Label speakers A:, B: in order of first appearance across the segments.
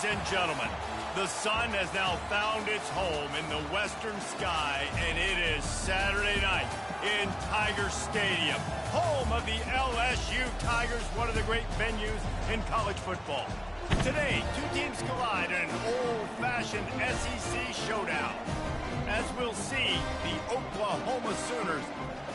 A: Ladies and gentlemen, the sun has now found its home in the western sky, and it is Saturday night in Tiger Stadium, home of the LSU Tigers, one of the great venues in college football. Today, two teams collide in an old-fashioned SEC showdown. As we'll see, the Oklahoma Sooners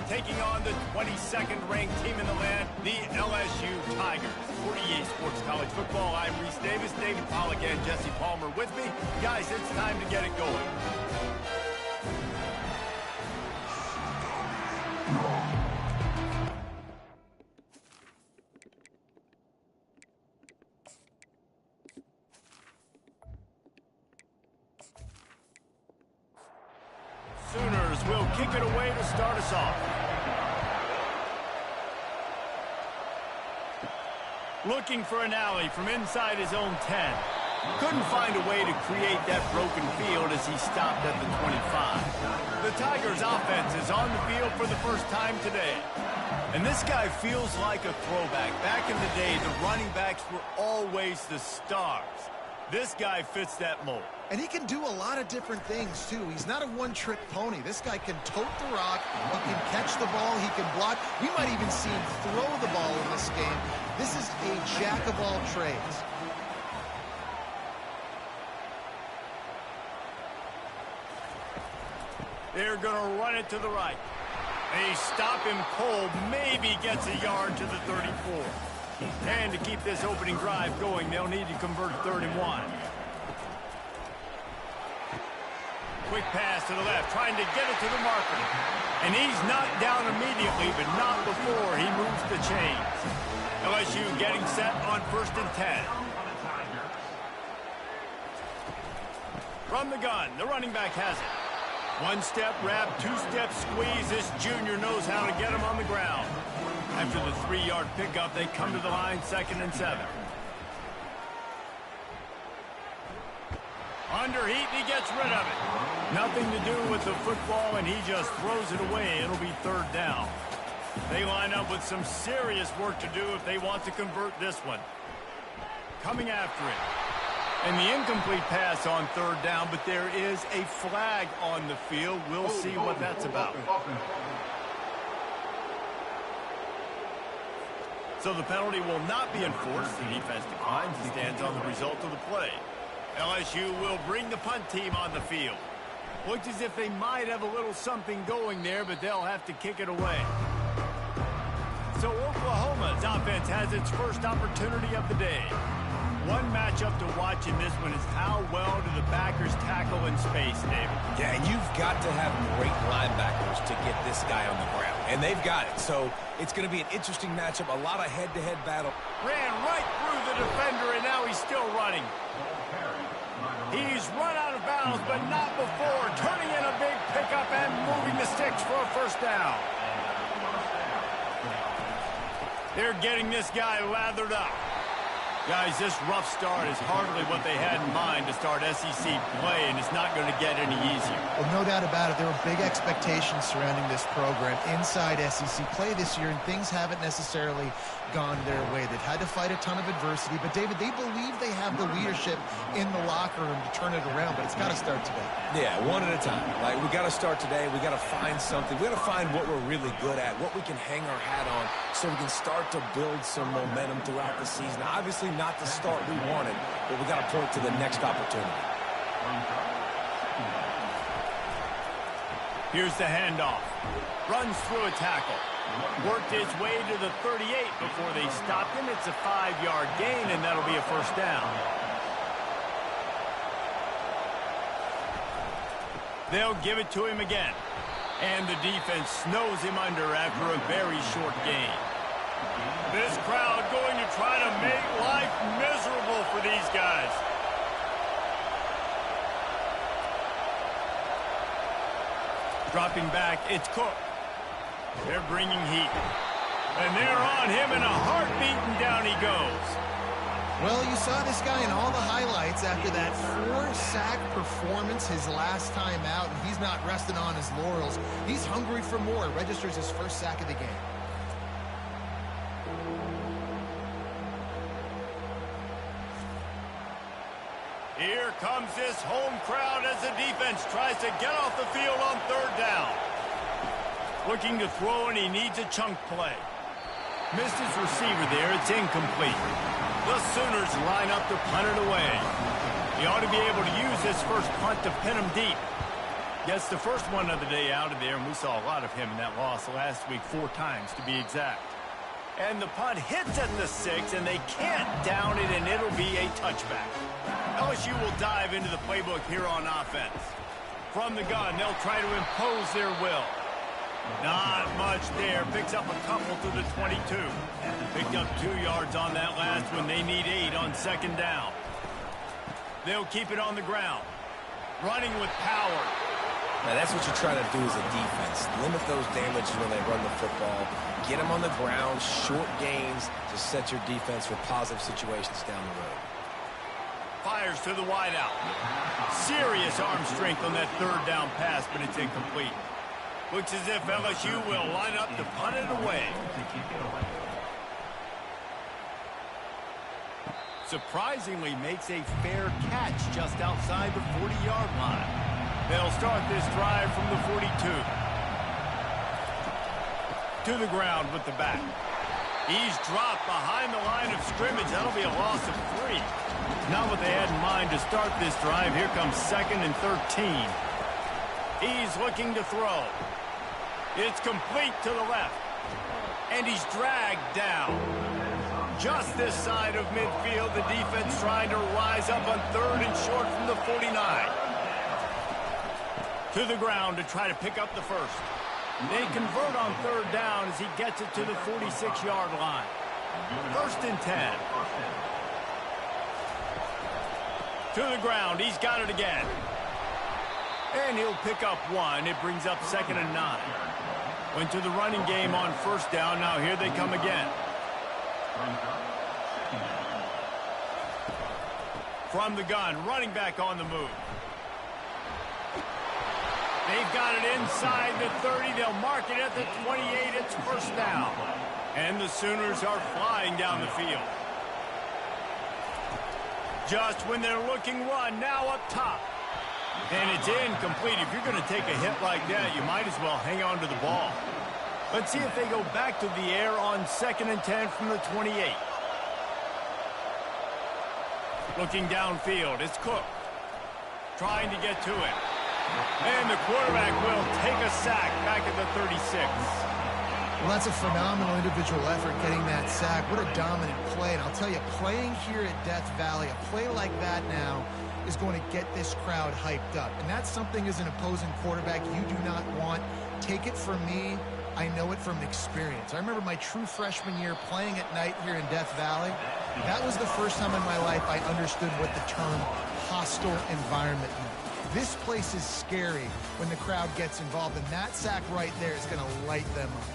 A: taking on the 22nd ranked team in the land, the LSU Tigers. 48 Sports College Football, I'm Reese Davis, David Pollack, and Jesse Palmer with me. Guys, it's time to get it going. Sooners will kick it away to start us off. Looking for an alley from inside his own 10. Couldn't find a way to create that broken field as he stopped at the 25. The Tigers' offense is on the field for the first time today. And this guy feels like a throwback. Back in the day, the running backs were always the stars. This guy fits that mold.
B: And he can do a lot of different things, too. He's not a one-trick pony. This guy can tote the rock, he can catch the ball, he can block. We might even see him throw the ball in this game. This is a jack of all trades.
A: They're going to run it to the right. They stop him cold, maybe gets a yard to the 34. And to keep this opening drive going, they'll need to convert 3rd and 1. Quick pass to the left, trying to get it to the marker. And he's knocked down immediately, but not before he moves the chains. LSU getting set on 1st and 10. From the gun, the running back has it. One-step wrap, two-step squeeze. This junior knows how to get him on the ground. After the 3-yard pickup, they come to the line, 2nd and 7. Under heat, he gets rid of it. Nothing to do with the football, and he just throws it away. It'll be 3rd down. They line up with some serious work to do if they want to convert this one. Coming after it. And the incomplete pass on 3rd down, but there is a flag on the field. We'll see what that's about. So the penalty will not be enforced. The defense declines and stands on the result of the play. LSU will bring the punt team on the field. Looks as if they might have a little something going there, but they'll have to kick it away. So Oklahoma's offense has its first opportunity of the day. One matchup to watch in this one is how well do the backers tackle in space, David?
C: Yeah, and you've got to have great linebackers to get this guy on the ground. And they've got it. So it's going to be an interesting matchup, a lot of head-to-head battle.
A: Ran right through the defender, and now he's still running. He's run out of bounds, but not before. Turning in a big pickup and moving the sticks for a 1st down. They're getting this guy lathered up. Guys, this rough start is hardly what they had in mind to start SEC play, and it's not going to get any easier.
B: Well, no doubt about it. There were big expectations surrounding this program inside SEC play this year, and things haven't necessarily gone their way. They've had to fight a ton of adversity, but, David, they believe they have the leadership in the locker room to turn it around, but it's got to start today.
C: Yeah, one at a time. Like, we got to start today. We got to find something. We got to find what we're really good at, what we can hang our hat on, so we can start to build some momentum throughout the season. Obviously, not the start we wanted, but we got to point to the next opportunity.
A: Here's the handoff. Runs through a tackle. Worked his way to the 38 before they stopped him. It's a 5-yard gain, and that'll be a 1st down. They'll give it to him again. And the defense snows him under after a very short gain. This crowd going to try to make life miserable for these guys. Dropping back, it's Cook. They're bringing heat. And they're on him in a heartbeat, and down he goes.
B: Well, you saw this guy in all the highlights after that 4-sack performance his last time out, and he's not resting on his laurels. He's hungry for more. Registers his 1st sack of the game.
A: Here comes this home crowd as the defense tries to get off the field on third down. Looking to throw, and he needs a chunk play. Missed his receiver there. It's incomplete. The Sooners line up to punt it away. He ought to be able to use this first punt to pin him deep. Gets the first one of the day out of there, and we saw a lot of him in that loss last week, 4 times to be exact. And the punt hits at the 6, and they can't down it, and it'll be a touchback. LSU will dive into the playbook here on offense. From the gun, they'll try to impose their will. Not much there. Picks up a couple to the 22. Picked up 2 yards on that last one. They need 8 on second down. They'll keep it on the ground. Running with power.
C: Now, that's what you're trying to do as a defense. Limit those damages when they run the football. Get them on the ground, short gains to set your defense for positive situations down the road.
A: Fires to the wideout. Serious arm strength on that third down pass, but it's incomplete. Looks as if LSU will line up to punt it away. Surprisingly makes a fair catch just outside the 40-yard line. They'll start this drive from the 42. To the ground with the back. He's dropped behind the line of scrimmage. That'll be a loss of 3. Not what they had in mind to start this drive. Here comes 2nd and 13. He's looking to throw. It's complete to the left. And he's dragged down. Just this side of midfield, the defense trying to rise up on 3rd and short from the 49. To the ground to try to pick up the first. They convert on 3rd down as he gets it to the 46-yard line. 1st and 10. To the ground. He's got it again. And he'll pick up 1. It brings up 2nd and 9. Went to the running game on 1st down. Now here they come again. From the gun, running back on the move. They've got it inside the 30. They'll mark it at the 28. It's 1st down. And the Sooners are flying down the field. Just when they're looking run, now up top. And it's incomplete. If you're going to take a hit like that, you might as well hang on to the ball. Let's see if they go back to the air on 2nd and 10 from the 28. Looking downfield, it's Cook. Trying to get to it. And the quarterback will take a sack back at the 36.
B: Well, that's a phenomenal individual effort getting that sack. What a dominant play. And I'll tell you, playing here at Death Valley, a play like that now is going to get this crowd hyped up. And that's something as an opposing quarterback you do not want. Take it from me. I know it from experience. I remember my true freshman year playing at night here in Death Valley. That was the first time in my life I understood what the term hostile environment meant. This place is scary when the crowd gets involved, and that sack right there is going to light them up.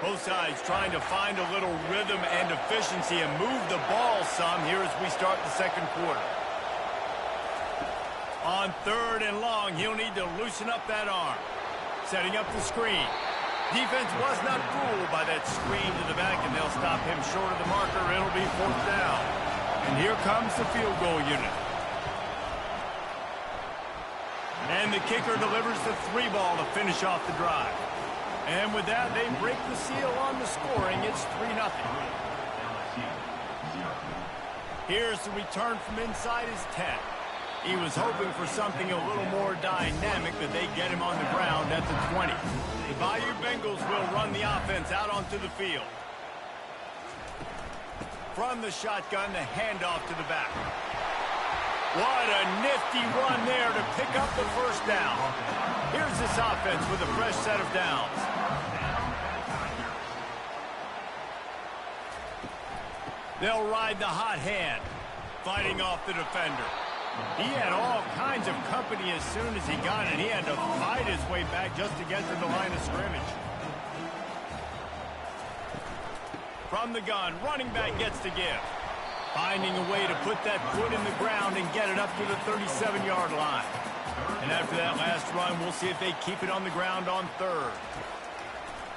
A: Both sides trying to find a little rhythm and efficiency and move the ball some here as we start the 2nd quarter. On 3rd and long, he'll need to loosen up that arm. Setting up the screen. Defense was not fooled by that screen to the back, and they'll stop him short of the marker. It'll be 4th down. And here comes the field goal unit. And the kicker delivers the 3 ball to finish off the drive. And with that, they break the seal on the scoring. It's 3-0. Here's the return from inside his 10. He was hoping for something a little more dynamic, but they get him on the ground at the 20. The Bayou Bengals will run the offense out onto the field. From the shotgun, the handoff to the back. What a nifty run there to pick up the 1st down. Here's this offense with a fresh set of downs. They'll ride the hot hand, fighting off the defender. He had all kinds of company as soon as he got it. He had to fight his way back just to get to the line of scrimmage. From the gun, running back gets to give. Finding a way to put that foot in the ground and get it up to the 37-yard line. And after that last run, we'll see if they keep it on the ground on 3rd.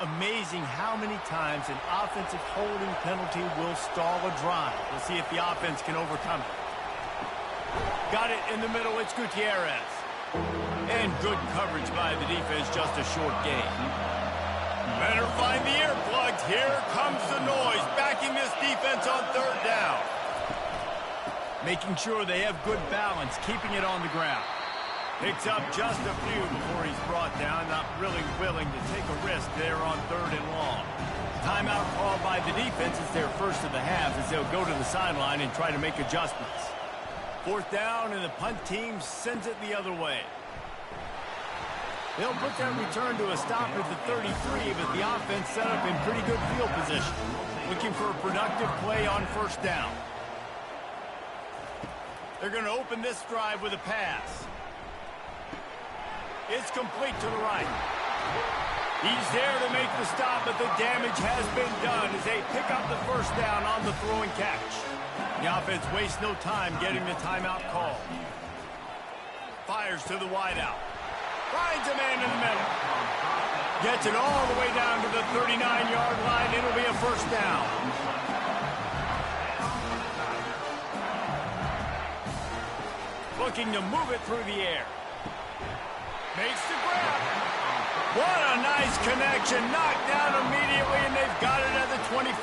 A: Amazing how many times an offensive holding penalty will stall a drive. We'll see if the offense can overcome it. Got it in the middle. It's Gutierrez. And good coverage by the defense. Just a short gain. Better find the earplugs. Here comes the noise. Backing this defense on third down. Making sure they have good balance. Keeping it on the ground. Picks up just a few before he's brought down. Not really willing to take a risk there on third and long. Timeout called by the defense is their first of the half as they'll go to the sideline and try to make adjustments. Fourth down, and the punt team sends it the other way. They'll put that return to a stop at the 33, but the offense set up in pretty good field position. Looking for a productive play on first down. They're going to open this drive with a pass. It's complete to the right. He's there to make the stop, but the damage has been done as they pick up the first down on the throwing catch. The offense wastes no time getting the timeout call. Fires to the wideout. Finds a man in the middle. Gets it all the way down to the 39-yard line. It'll be a first down. Looking to move it through the air. Makes the grab. What a nice connection. Knocked down immediately, and they've got it at the 25.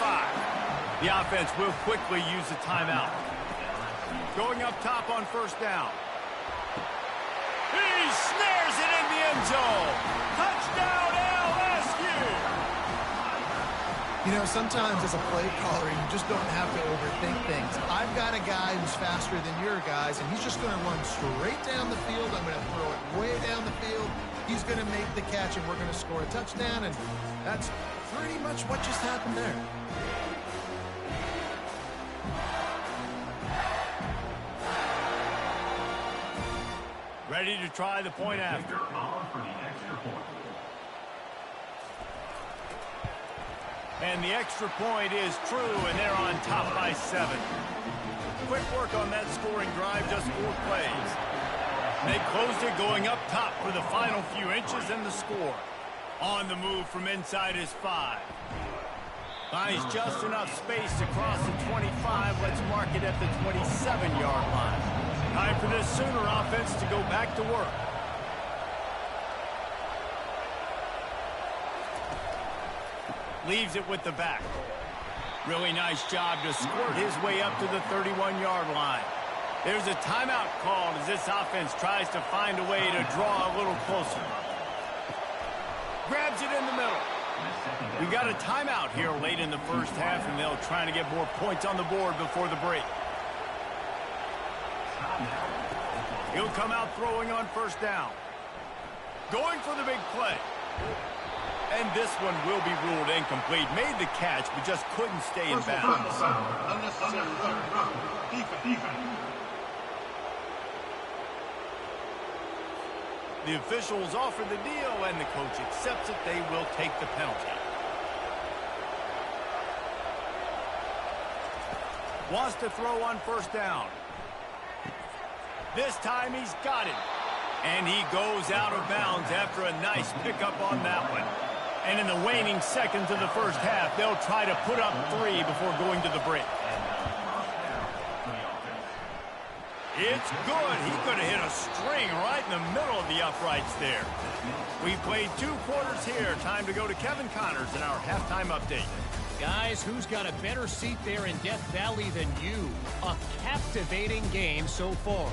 A: The offense will quickly use the timeout. Going up top on first down. He snares it in the end zone. Touchdown, LSU.
B: You know, sometimes as a play caller, you just don't have to overthink things. I've got a guy who's faster than your guys, and he's just going to run straight down the field. I'm going to throw it way down the field. He's going to make the catch, and we're going to score a touchdown, and that's pretty much what just happened there.
A: Ready to try the point after. And the extra point is true, and they're on top by 7. Quick work on that scoring drive, just 4 plays. And they closed it going up top for the final few inches and the score. On the move from inside his 5. Finds just enough space to cross the 25. Let's mark it at the 27-yard line. Time for this Sooner offense to go back to work. Leaves it with the back. Really nice job to squirt his way up to the 31-yard line. There's a timeout called as this offense tries to find a way to draw a little closer. Grabs it in the middle. We got a timeout here late in the first half, and they'll try to get more points on the board before the break. He'll come out throwing on first down. Going for the big play. And this one will be ruled incomplete. Made the catch, but just couldn't stay in bounds. The officials offer the deal, and the coach accepts it. They will take the penalty. Wants to throw on first down. This time he's got it. And he goes out of bounds after a nice pickup on that one. And in the waning seconds of the first half, they'll try to put up 3 before going to the break. It's good. He could have hit a string right in the middle of the uprights there. We played 2 quarters here. Time to go to Kevin Connors in our halftime update.
D: Guys, who's got a better seat there in Death Valley than you? A captivating game so far.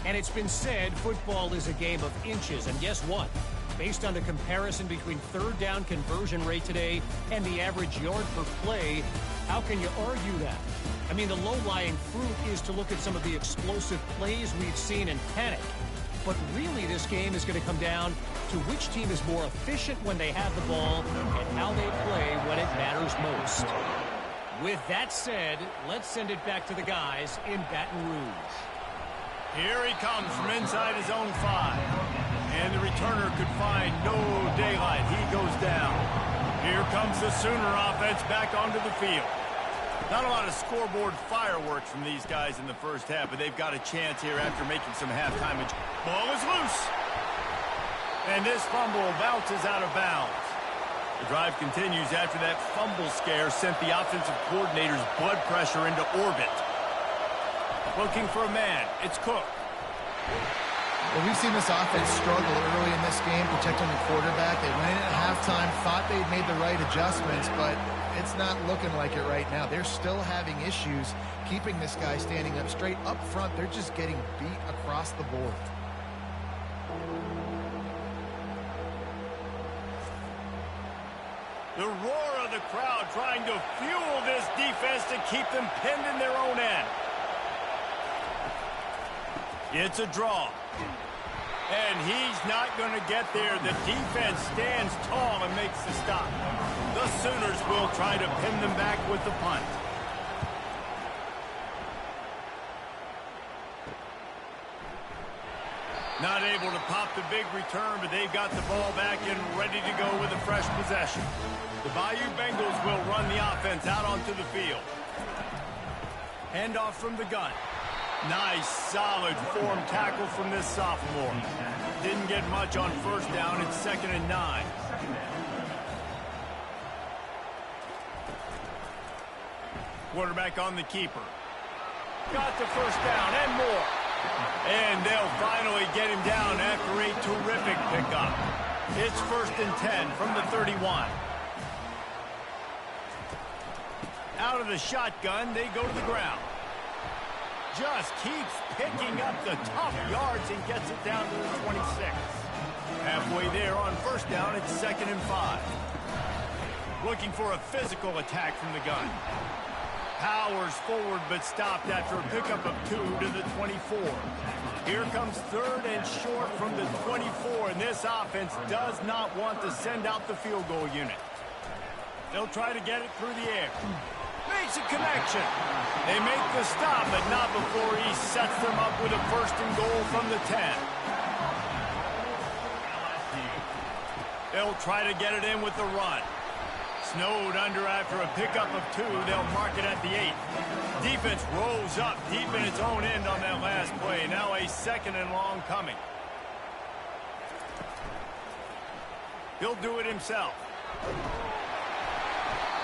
D: And it's been said football is a game of inches. And guess what? Based on the comparison between third down conversion rate today and the average yard per play, how can you argue that? I mean, the low-lying fruit is to look at some of the explosive plays we've seen and panic. But really, this game is going to come down to which team is more efficient when they have the ball and how they play when it matters most. With that said, let's send it back to the guys in Baton Rouge.
A: Here he comes from inside his own 5. And the returner could find no daylight. He goes down. Here comes the Sooner offense back onto the field. Not a lot of scoreboard fireworks from these guys in the first half, but they've got a chance here after making some halftime. Ball is loose. And this fumble bounces out of bounds. The drive continues after that fumble scare sent the offensive coordinator's blood pressure into orbit. Looking for a man. It's Cook.
B: Well, we've seen this offense struggle early in this game protecting the quarterback. They went in at halftime, thought they'd made the right adjustments, but it's not looking like it right now. They're still having issues keeping this guy standing up straight. Up front, they're just getting beat across the board.
A: The roar of the crowd trying to fuel this defense to keep them pinned in their own end. It's a draw. And he's not going to get there. The defense stands tall and makes the stop. The Sooners will try to pin them back with the punt. Not able to pop the big return, but they've got the ball back and ready to go with a fresh possession. The Bayou Bengals will run the offense out onto the field. Handoff from the gun. Nice, solid form tackle from this sophomore. Didn't get much on first down. It's 2nd and 9. Quarterback on the keeper. Got the first down and more. And they'll finally get him down after a terrific pickup. It's 1st and 10 from the 31. Out of the shotgun, they go to the ground. Just keeps picking up the tough yards and gets it down to the 26. Halfway there on first down, it's 2nd and 5. Looking for a physical attack from the gun. Powers forward but stopped after a pickup of 2 to the 24. Here comes 3rd and short from the 24, and this offense does not want to send out the field goal unit. They'll try to get it through the air. Makes a connection. They make the stop, but not before he sets them up with a 1st and goal from the 10. They'll try to get it in with the run. Snowed under after a pickup of 2. They'll mark it at the 8. Defense rolls up deep in its own end on that last play. Now a 2nd and long coming. He'll do it himself.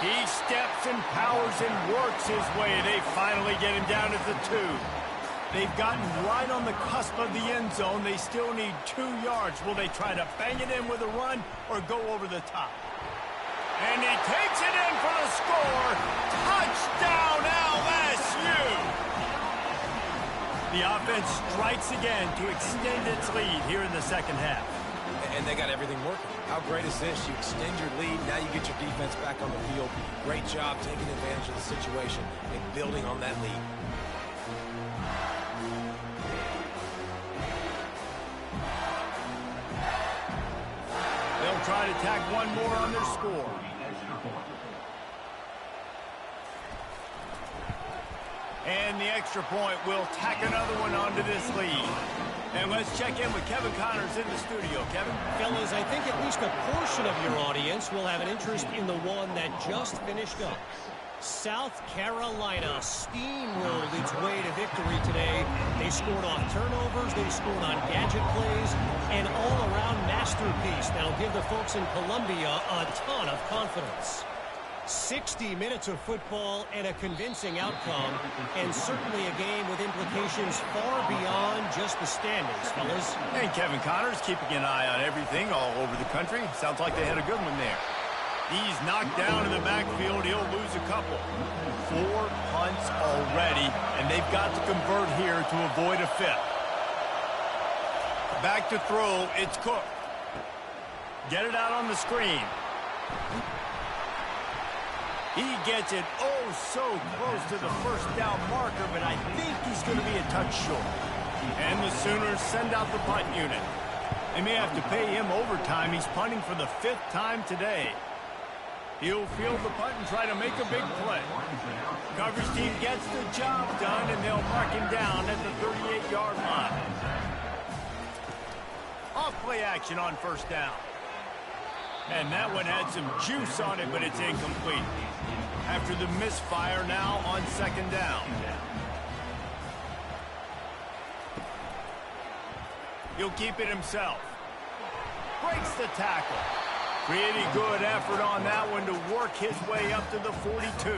A: He steps and powers and works his way. They finally get him down at the 2. They've gotten right on the cusp of the end zone. They still need 2 yards. Will they try to bang it in with a run or go over the top? And he takes it in for the score. Touchdown, LSU! The offense strikes again to extend its lead here in the second half.
C: And they got everything working. How great is this? You extend your lead, now you get your defense back on the field. Great job taking advantage of the situation and building on that lead.
A: They'll try to tack one more on their score. And the extra point will tack another one onto this lead. And let's check in with Kevin Connors in the studio. Kevin?
D: Fellas, I think at least a portion of your audience will have an interest in the one that just finished up. South Carolina steamrolled its way to victory today. They scored off turnovers, they scored on gadget plays, an all-around masterpiece that'll give the folks in Columbia a ton of confidence. 60 minutes of football and a convincing outcome, and certainly a game with implications far beyond just the standings, fellas.
A: And Kevin Connors keeping an eye on everything all over the country. Sounds like they had a good one there. He's knocked down in the backfield. He'll lose a couple. 4 punts already, and they've got to convert here to avoid a 5th. Back to throw, it's Cook. Get it out on the screen. He gets it so close to the first down marker, but I think he's going to be a touch short. And the Sooners send out the punt unit. They may have to pay him overtime. He's punting for the 5th time today. He'll field the punt and try to make a big play. Coverage team gets the job done, and they'll mark him down at the 38-yard line. Off-play action on first down. And that one had some juice on it, but it's incomplete. After the misfire, now on 2nd down. He'll keep it himself. Breaks the tackle. Pretty good effort on that one to work his way up to the 42.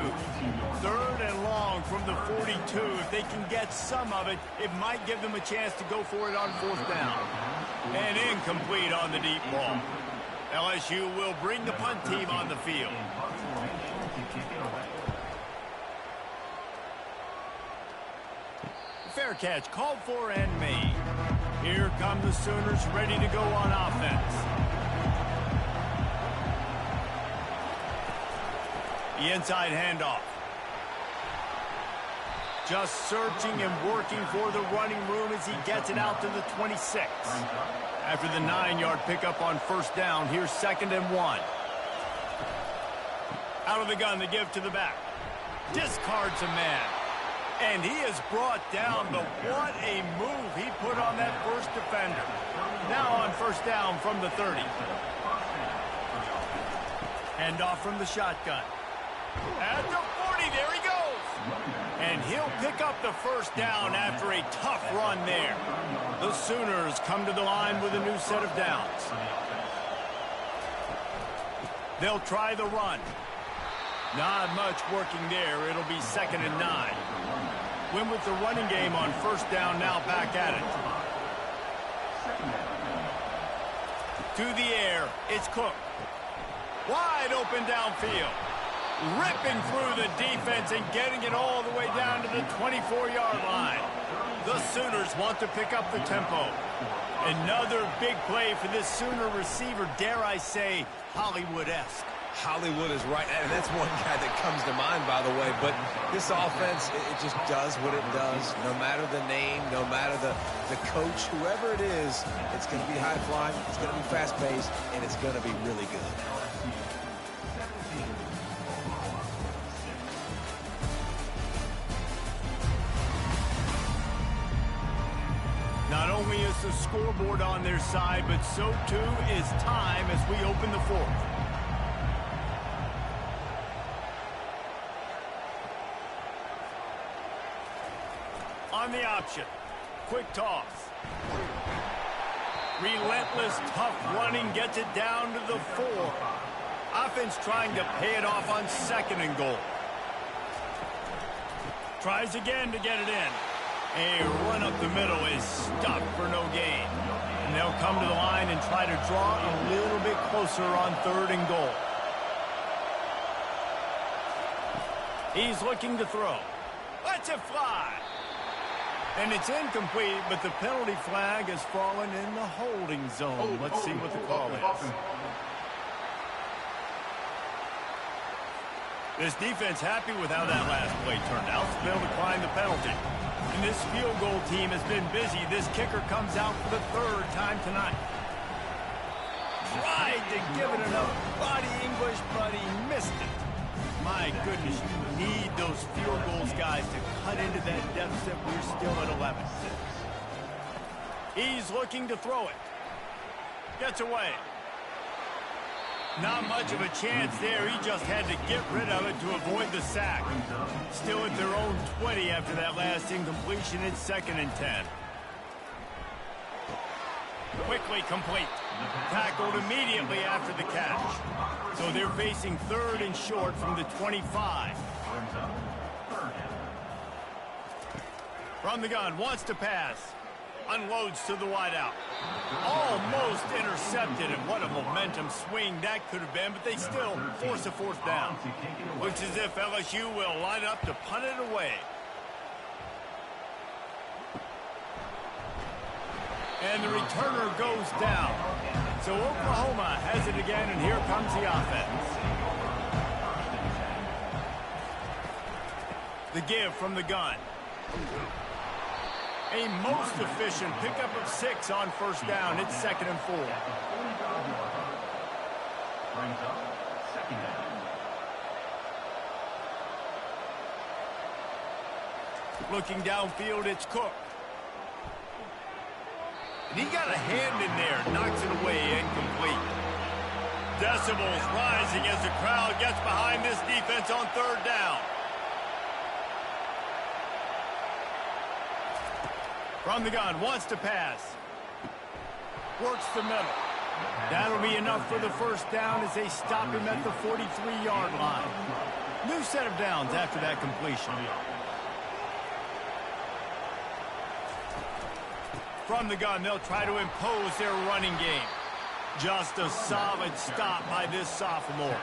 A: 3rd and long from the 42. If they can get some of it, it might give them a chance to go for it on 4th down. And incomplete on the deep ball. LSU will bring the punt team on the field. Fair catch called for and made. Here come the Sooners ready to go on offense. The inside handoff. Just searching and working for the running room as he gets it out to the 26. After the 9-yard pickup on 1st down, here's 2nd and 1. Out of the gun, the give to the back. Discards a man. And he is brought down, but what a move he put on that first defender. Now on 1st down from the 30. Handoff from the shotgun. At the 40, there he goes. And he'll pick up the 1st down after a tough run there. The Sooners come to the line with a new set of downs. They'll try the run. Not much working there. It'll be 2nd and 9. Win with the running game on 1st down, now back at it. To the air, it's Cook. Wide open downfield. Ripping through the defense and getting it all the way down to the 24-yard line. The Sooners want to pick up the tempo. Another big play for this Sooner receiver, dare I say, Hollywood-esque.
C: Hollywood is right, and that's one guy that comes to mind, by the way. But this offense, it just does what it does. No matter the name, no matter the coach, whoever it is, it's going to be high-flying, it's going to be fast-paced, and it's going to be really good.
A: Not only is the scoreboard on their side, but so too is time as we open the 4th. On the option. Quick toss. Relentless, tough running gets it down to the 4. Offense trying to pay it off on 2nd and goal. Tries again to get it in. A run up the middle is stopped for no gain. And they'll come to the line and try to draw a little bit closer on 3rd and goal. He's looking to throw. Lets it fly. And it's incomplete, but the penalty flag has fallen in the holding zone. Let's see what the call is. This defense happy with how that last play turned out, so they'll decline the penalty. And this field goal team has been busy. This kicker comes out for the 3rd time tonight. Tried to give it enough body English, but he missed it. My goodness, you need those field goals, guys, to cut into that deficit. We're still at 11. He's looking to throw it. Gets away. Not much of a chance there. He just had to get rid of it to avoid the sack. Still at their own 20 after that last incompletion. It's 2nd and 10. Quickly complete. Tackled immediately after the catch. So they're facing 3rd and short from the 25. From the gun, wants to pass. Unloads to the wideout. Almost intercepted, and what a momentum swing that could have been, but they still force a 4th down. Looks as if LSU will line up to punt it away. And the returner goes down. So Oklahoma has it again, and here comes the offense. The give from the gun. A most efficient pickup of 6 on 1st down. It's 2nd and 4. Looking downfield, it's Cook. And he got a hand in there, knocks it away, incomplete. Decibels rising as the crowd gets behind this defense on 3rd down. From the gun, wants to pass. Works the middle. That'll be enough for the first down as they stop him at the 43-yard line. New set of downs after that completion. From the gun, they'll try to impose their running game. Just a solid stop by this sophomore.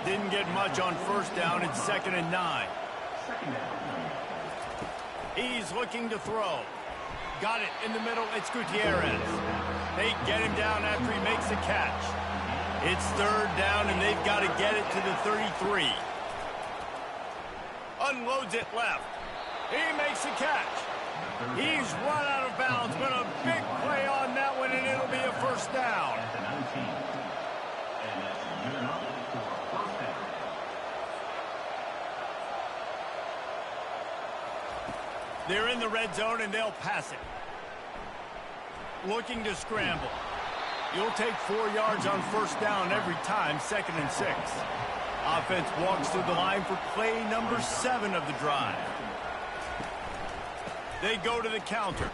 A: Didn't get much on first down. It's 2nd and 9. He's looking to throw. Got it in the middle. It's Gutierrez. They get him down after he makes the catch. It's 3rd down, and they've got to get it to the 33. Unloads it left. He makes the catch. He's run out of bounds, but a big play on that one, and it'll be a first down. They're in the red zone, and they'll pass it. Looking to scramble. You'll take 4 yards on first down every time, 2nd and 6. Offense walks through the line for play number 7 of the drive. They go to the counter,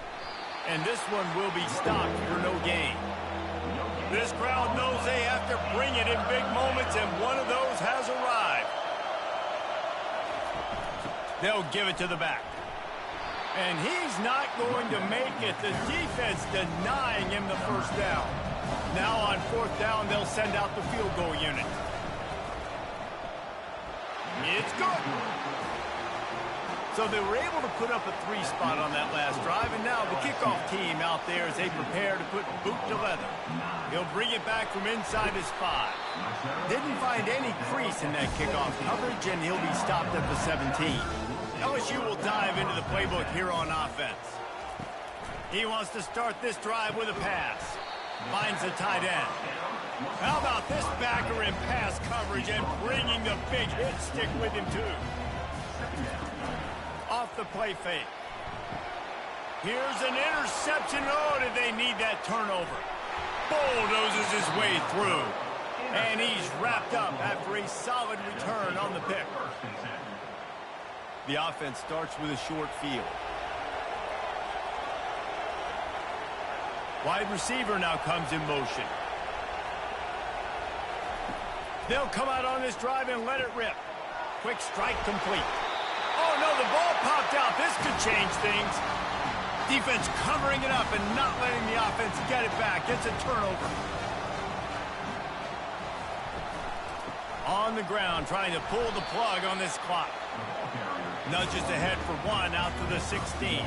A: and this one will be stopped for no gain. This crowd knows they have to bring it in big moments, and one of those has arrived. They'll give it to the back. And he's not going to make it. The defense denying him the first down. Now on 4th down, they'll send out the field goal unit. It's good. So they were able to put up a 3 spot on that last drive, and now the kickoff team out there as they prepare to put boot to leather. He'll bring it back from inside his 5. Didn't find any crease in that kickoff coverage, and he'll be stopped at the 17. LSU will dive into the playbook here on offense. He wants to start this drive with a pass. Finds the tight end. How about this backer in pass coverage and bringing the big hit stick with him too? Off the play fake. Here's an interception. Oh, did they need that turnover? Bulldozes his way through. And he's wrapped up after a solid return on the pick. The offense starts with a short field. Wide receiver now comes in motion. They'll come out on this drive and let it rip. Quick strike complete. Oh, no, the ball popped out. This could change things. Defense covering it up and not letting the offense get it back. It's a turnover. On the ground, trying to pull the plug on this clock. Nudges ahead for 1 out to the 16.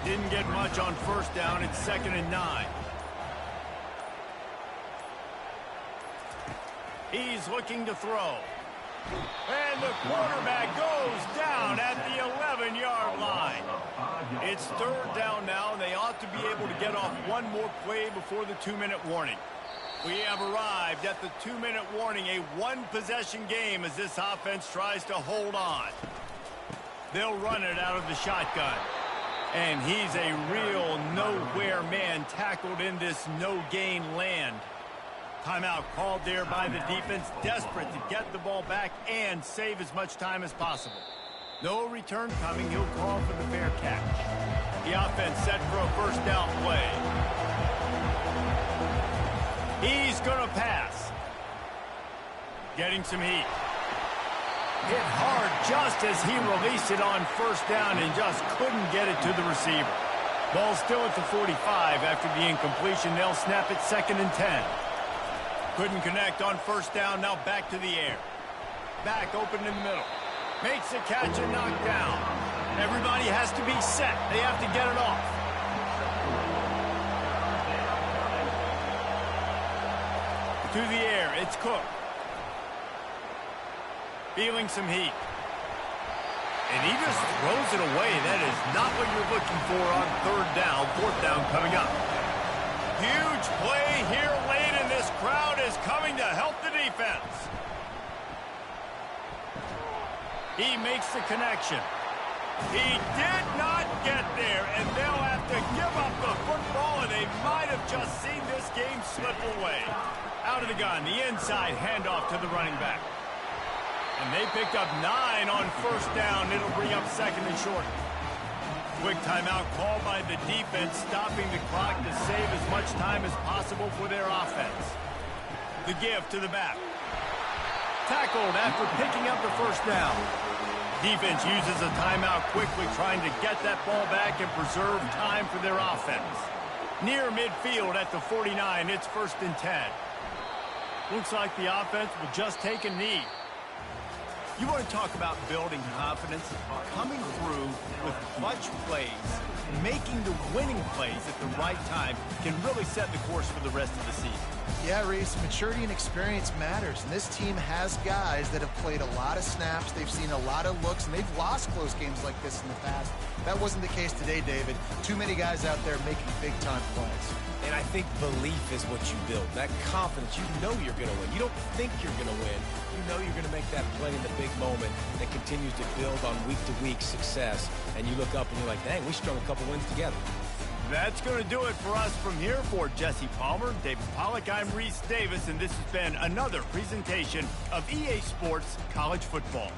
A: Didn't get much on first down. It's 2nd and 9. He's looking to throw. And the quarterback goes down at the 11-yard line. It's 3rd down now, and they ought to be able to get off one more play before the 2-minute warning. We have arrived at the 2-minute warning, a one-possession game as this offense tries to hold on. They'll run it out of the shotgun. And he's a real nowhere man tackled in this no-gain land. Timeout called there by the defense, desperate to get the ball back and save as much time as possible. No return coming. He'll call for the fair catch. The offense set for a first down play. He's going to pass. Getting some heat. Hit hard just as he released it on first down and just couldn't get it to the receiver. Ball still at the 45 after the incompletion. They'll snap it 2nd and 10. Couldn't connect on first down. Now back to the air. Back open in the middle. Makes the catch and knocked down. Everybody has to be set. They have to get it off. To the air. It's Cook. Feeling some heat. And he just throws it away. That is not what you're looking for on 3rd down. 4th down coming up. Huge play here late, and this crowd is coming to help the defense. He makes the connection. He did not get there, and they'll have to give up the football, and they might have just seen this game slip away. Out of the gun, the inside handoff to the running back. And they picked up 9 on first down. It'll bring up 2nd and short. Quick timeout called by the defense, stopping the clock to save as much time as possible for their offense. The give to the back. Tackled after picking up the first down. Defense uses a timeout quickly, trying to get that ball back and preserve time for their offense. Near midfield at the 49, it's 1st and 10. Looks like the offense will just take a knee. You want to talk about building confidence? Coming through with clutch plays, making the winning plays at the right time can really set the course for the rest of the season.
B: Yeah, Reese, maturity and experience matters, and this team has guys that have played a lot of snaps. They've seen a lot of looks, and they've lost close games like this in the past. That wasn't the case today, David. Too many guys out there making big-time plays.
C: And I think belief is what you build. That confidence, you know you're going to win. You don't think you're going to win. You know you're going to make that play in the big moment that continues to build on week-to-week success. And you look up and you're like, dang, we strung a couple wins together.
A: That's going to do it for us from here. For Jesse Palmer, David Pollack, I'm Reese Davis, and this has been another presentation of EA Sports College Football.